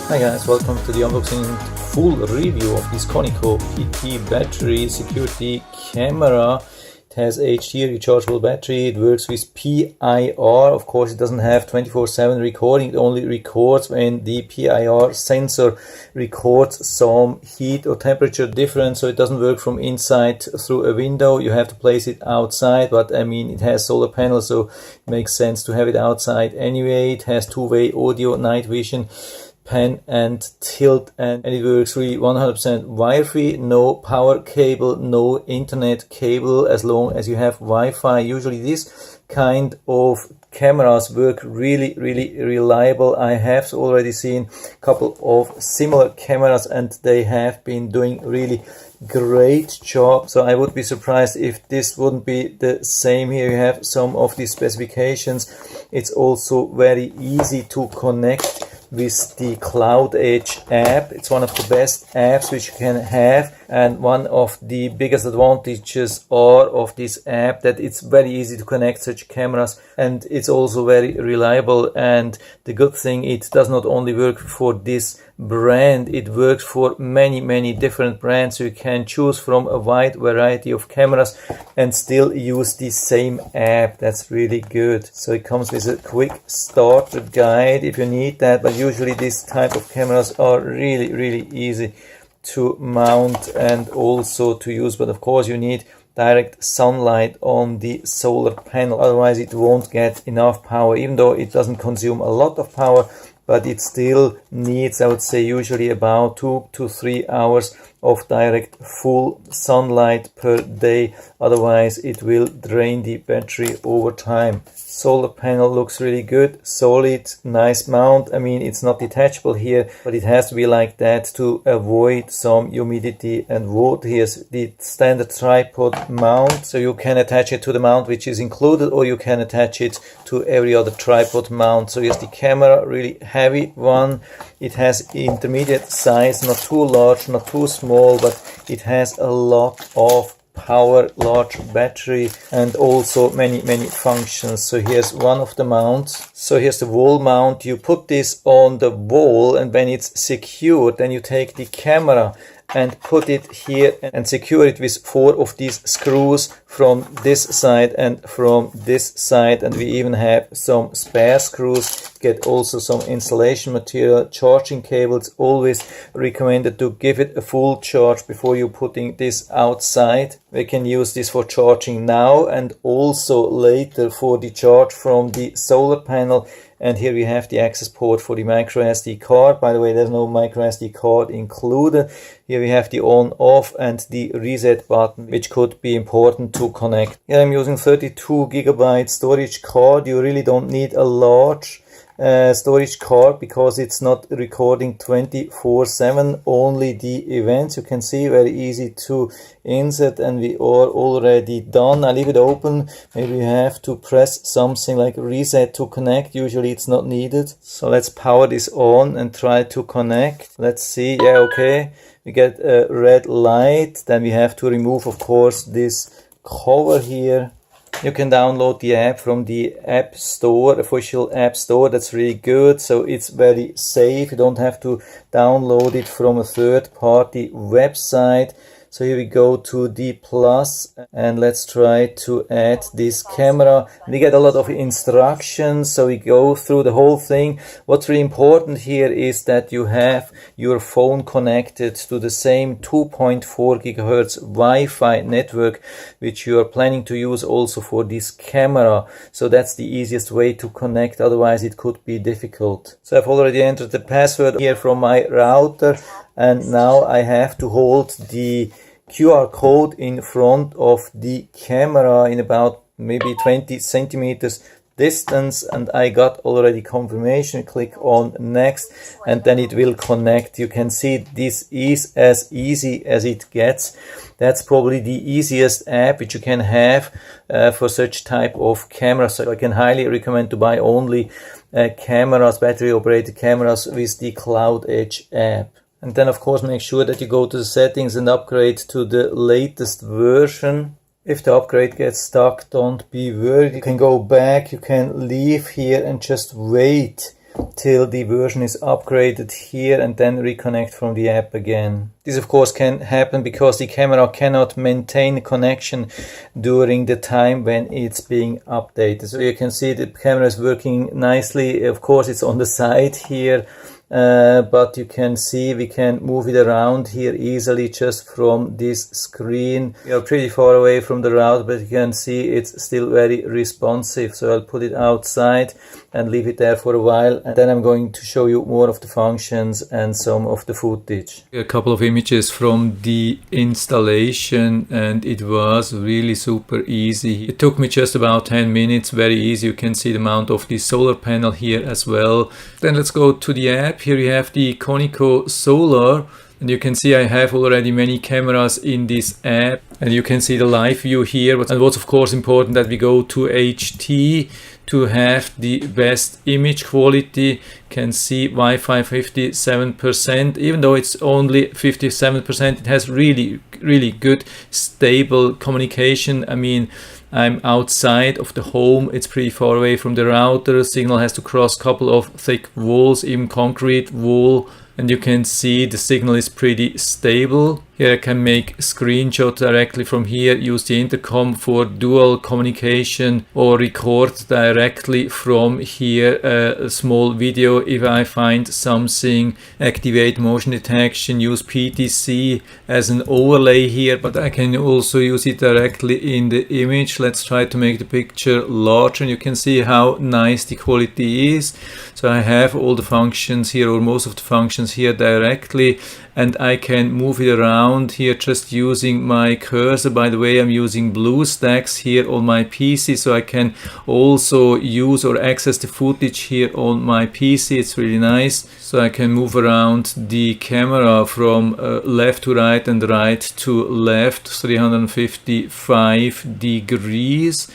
Hi guys, welcome to the unboxing full review of this Conico PT battery security camera. It has HD rechargeable battery, it works with PIR. Of course it doesn't have 24/7 recording, it only records when the PIR sensor records some heat or temperature difference, so it doesn't work from inside through a window. You have to place it outside, but I mean it has solar panels, so it makes sense to have it outside anyway. It has two-way audio, night vision, pan and tilt, and it works really 100% wire-free, no power cable, no internet cable, as long as you have Wi-Fi. Usually this kind of cameras work really reliable. I have already seen a couple of similar cameras and they have been doing really great job, so I would be surprised if this wouldn't be the same. Here you have some of the specifications. It's also very easy to connect with the Cloud Edge app. It's one of the best apps which you can have, and one of the biggest advantages of this app that it's very easy to connect such cameras, and it's also very reliable. And the good thing, it does not only work for this brand, it works for many different brands, so you can choose from a wide variety of cameras and still use the same app. That's really good. So it comes with a quick starter guide if you need that, but usually this type of cameras are really easy to mount and also to use, but of course you need direct sunlight on the solar panel, otherwise it won't get enough power. Even though it doesn't consume a lot of power, but it still needs, I would say, usually about 2 to 3 hours of direct full sunlight per day, otherwise it will drain the battery over time. Solar panel looks really good, solid, nice mount. I mean, it's not detachable here, but it has to be like that to avoid some humidity and water. Here's the standard tripod mount, so you can attach it to the mount which is included, or you can attach it to every other tripod mount. So here's the camera, really heavy one. It has intermediate size, not too large, not too small, but it has a lot of power, large battery, and also many functions. So here's one of the mounts. So here's the wall mount. You put this on the wall, and when it's secured, then you take the camera and put it here and secure it with 4 of these screws from this side and from this side, and we even have some spare screws. Get also some insulation material. Charging cables, always recommended to give it a full charge before you putting this outside. We can use this for charging now and also later for the charge from the solar panel. And here we have the access port for the micro SD card. By the way, there's no micro SD card included. Here we have the on off and the reset button, which could be important to connect. Here I'm using 32GB storage card. You really don't need a large storage card because it's not recording 24/7, only the events. You can see very easy to insert, and we are already done. I leave it open. Maybe you have to press something like reset to connect. Usually it's not needed. So let's power this on and try to connect. Let's see. Yeah, okay, we get a red light. Then we have to remove, of course, this cover here. You can download the app from the App Store, official App Store. That's really good. So it's very safe. You don't have to download it from a third-party website. So here we go to the plus, and let's try to add this camera. We get a lot of instructions, so we go through the whole thing. What's really important here is that you have your phone connected to the same 2.4 GHz Wi-Fi network, which you are planning to use also for this camera. So that's the easiest way to connect, otherwise it could be difficult. So I've already entered the password here from my router, and now I have to hold the QR code in front of the camera in about maybe 20 centimeters distance, and I got already confirmation. Click on next, and then it will connect. You can see this is as easy as it gets. That's probably the easiest app which you can have for such type of camera. So I can highly recommend to buy only cameras, battery operated cameras with the Cloud Edge app. And then of course make sure that you go to the settings and upgrade to the latest version. If the upgrade gets stuck, don't be worried. You can go back, you can leave here and just wait till the version is upgraded here and then reconnect from the app again. This of course can happen because the camera cannot maintain connection during the time when it's being updated. So you can see the camera is working nicely. Of course it's on the side here, but you can see we can move it around here easily just from this screen. We are pretty far away from the router, but you can see it's still very responsive. So I'll put it outside and leave it there for a while, and then I'm going to show you more of the functions and some of the footage. A couple of images from the installation, and it was really super easy. It took me just about 10 minutes, very easy. You can see the mount of the solar panel here as well. Then let's go to the app. Here you have the Conico Solar, and you can see I have already many cameras in this app, and you can see the live view here. And what's of course important that we go to HT to have the best image quality. Can see Wi-Fi 57%, even though it's only 57%, it has really good stable communication. I mean, I'm outside of the home, it's pretty far away from the router, signal has to cross a couple of thick walls, even concrete wall, and you can see the signal is pretty stable. Here I can make screenshots directly from here, use the intercom for dual communication, or record directly from here a small video if I find something, activate motion detection, use PTC as an overlay here, but I can also use it directly in the image. Let's try to make the picture larger, and you can see how nice the quality is. So I have all the functions here, or most of the functions here directly, and I can move it around here just using my cursor. By the way, I'm using BlueStacks here on my PC, so I can also use or access the footage here on my PC. It's really nice. So I can move around the camera from left to right and right to left, 355 degrees.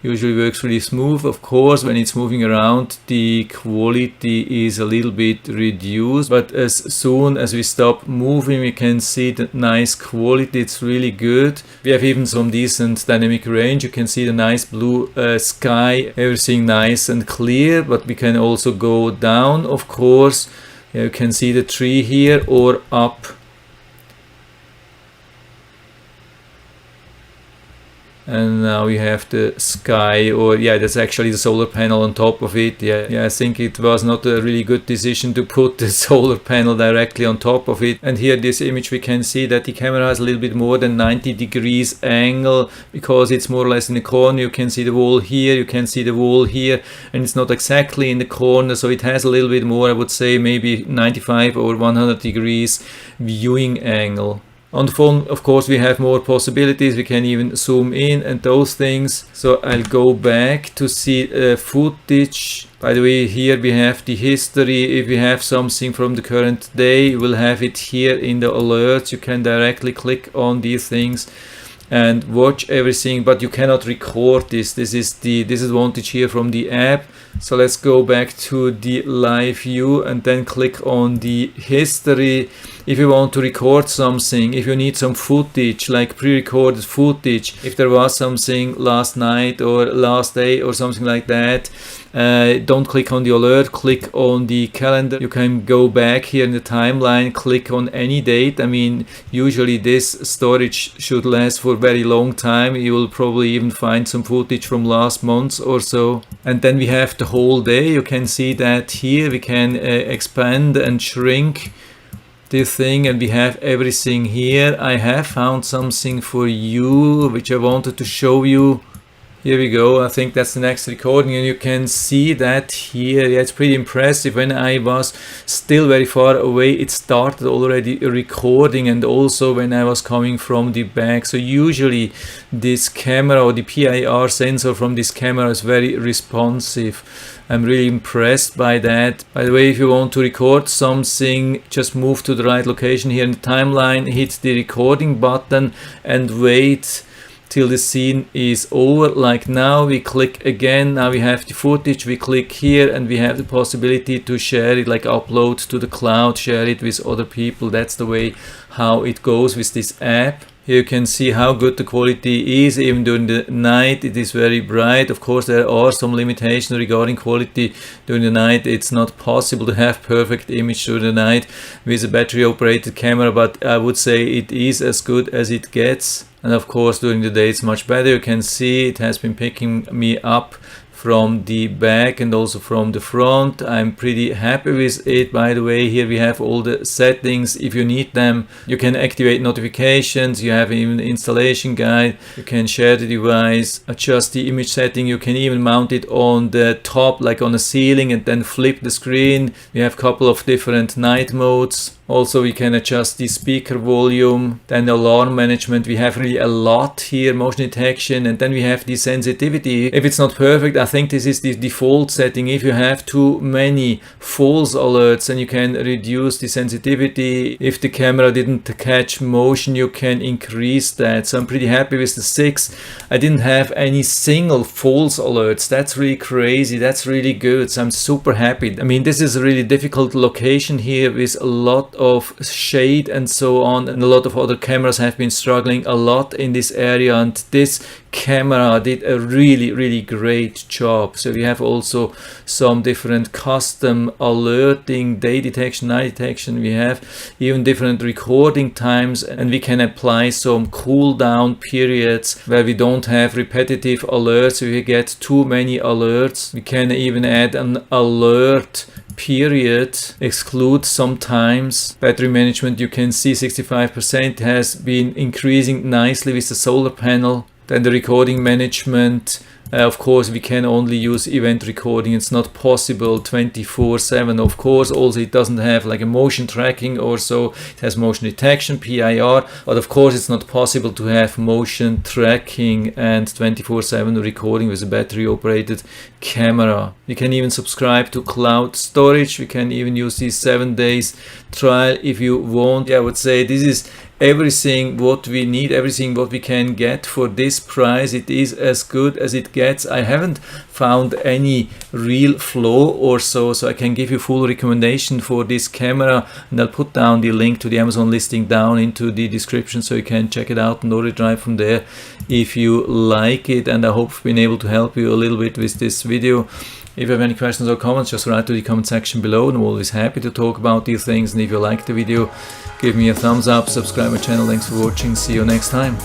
Usually works really smooth. Of course, when it's moving around, the quality is a little bit reduced, but as soon as we stop moving, we can see the nice quality. It's really good. We have even some decent dynamic range. You can see the nice blue sky, everything nice and clear, but we can also go down, of course. You can see the tree here, or up. And now we have the sky, or yeah, that's actually the solar panel on top of it. Yeah, I think it was not a really good decision to put the solar panel directly on top of it. And here this image, we can see that the camera has a little bit more than 90 degrees angle, because it's more or less in the corner. You can see the wall here, you can see the wall here, and it's not exactly in the corner, so it has a little bit more, I would say maybe 95 or 100 degrees viewing angle. On the phone, of course, we have more possibilities. We can even zoom in and those things. So I'll go back to see footage. By the way, here we have the history. If we have something from the current day, we'll have it here in the alerts. You can directly click on these things and watch everything, but you cannot record this. This is the disadvantage here from the app. So let's go back to the live view and then click on the history. If you want to record something, if you need some footage, like pre-recorded footage, if there was something last night or last day or something like that, don't click on the alert, click on the calendar. You can go back here in the timeline, click on any date. I mean, usually this storage should last for a very long time. You will probably even find some footage from last month or so. And then we have the whole day. You can see that here we can expand and shrink this thing, and we have everything here. I have found something for you which I wanted to show you. Here we go. I think that's the next recording, and you can see that here. Yeah, it's pretty impressive. When I was still very far away, it started already recording, and also when I was coming from the back. So usually this camera, or the PIR sensor from this camera, is very responsive. I'm really impressed by that. By the way, if you want to record something, just move to the right location here in the timeline, hit the recording button and wait till the scene is over. Like now, we click again. Now we have the footage. We click here and we have the possibility to share it, like upload to the cloud, share it with other people. That's the way how it goes with this app. Here you can see how good the quality is. Even during the night it is very bright. Of course there are some limitations regarding quality during the night. It's not possible to have perfect image during the night with a battery operated camera, but I would say it is as good as it gets. And of course during the day it's much better. You can see it has been picking me up from the back and also from the front. I'm pretty happy with it. By the way, here we have all the settings. If you need them, you can activate notifications. You have even the installation guide. You can share the device, adjust the image setting. You can even mount it on the top, like on a ceiling, and then flip the screen. We have a couple of different night modes. Also, we can adjust the speaker volume, then alarm management. We have really a lot here, motion detection, and then we have the sensitivity. If it's not perfect, I think this is the default setting. If you have too many false alerts, then you can reduce the sensitivity. If the camera didn't catch motion, you can increase that. So I'm pretty happy with the 6. I didn't have any single false alerts. That's really crazy. That's really good. So I'm super happy. I mean, this is a really difficult location here with a lot of shade and so on, and a lot of other cameras have been struggling a lot in this area, and this camera did a really great job. So we have also some different custom alerting, day detection, night detection. We have even different recording times, and we can apply some cooldown periods where we don't have repetitive alerts. If we get too many alerts, we can even add an alert period, exclude sometimes. Battery management, you can see 65% has been increasing nicely with the solar panel. Then the recording management, of course we can only use event recording. It's not possible 24/7. Of course also it doesn't have like a motion tracking or so. It has motion detection, PIR, but of course it's not possible to have motion tracking and 24/7 recording with a battery operated camera. You can even subscribe to cloud storage. We can even use this 7 days trial if you want. Yeah, I would say this is everything what we need, everything what we can get for this price. It is as good as it gets. I haven't found any real flaw or so I can give you full recommendation for this camera, and I'll put down the link to the Amazon listing down into the description so you can check it out and order it right from there if you like it. And I hope I've been able to help you a little bit with this video. If you have any questions or comments, just write to the comment section below, and I'm always happy to talk about these things. And if you like the video, give me a thumbs up, subscribe my channel. Thanks for watching. See you next time.